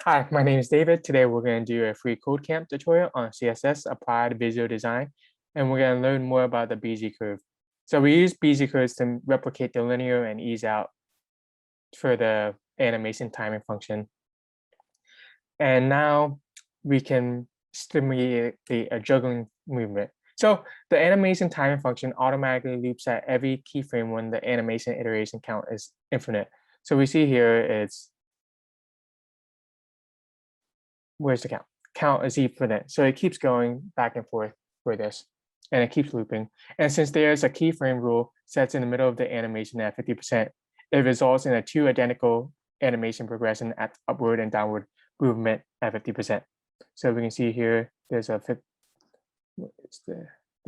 Hi, my name is David. Today we're going to do a free code camp tutorial on CSS applied visual design, and we're going to learn more about the Bezier curve. So we use Bezier curves to replicate the linear and ease out for the animation timing function. And now we can stimulate a juggling movement. So the animation timing function automatically loops at every keyframe when the animation iteration count is infinite. So we see here it's where's the count? Count is infinite. So it keeps going back and forth for this, and it keeps looping. And since there's a keyframe rule sets in the middle of the animation at 50%, it results in a two identical animation progression at upward and downward movement at 50%. So we can see here, there's a 50%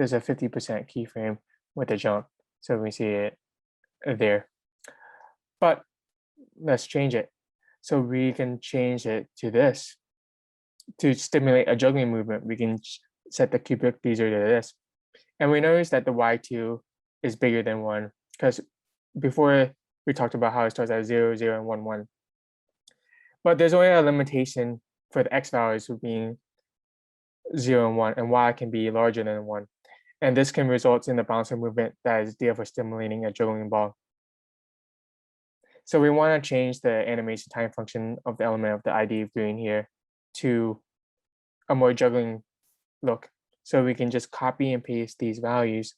keyframe with a jump. So we see it there. But let's change it. So we can change it to this. To stimulate a juggling movement, we can set the cubic Bezier to this. And we notice that the y2 is bigger than 1, because before we talked about how it starts at 0, 0, and 1, 1. But there's only a limitation for the x values being 0 and 1, and y can be larger than 1. And this can result in the bouncer movement that is there for stimulating a juggling ball. So we want to change the animation time function of the element of the ID of green here to a more juggling look. So we can just copy and paste these values,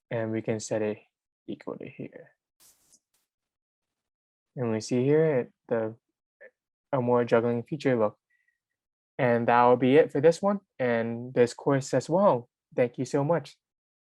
and we can set it equal to here. And we see here a more juggling feature look. And that will be it for this one and this course as well. Thank you so much.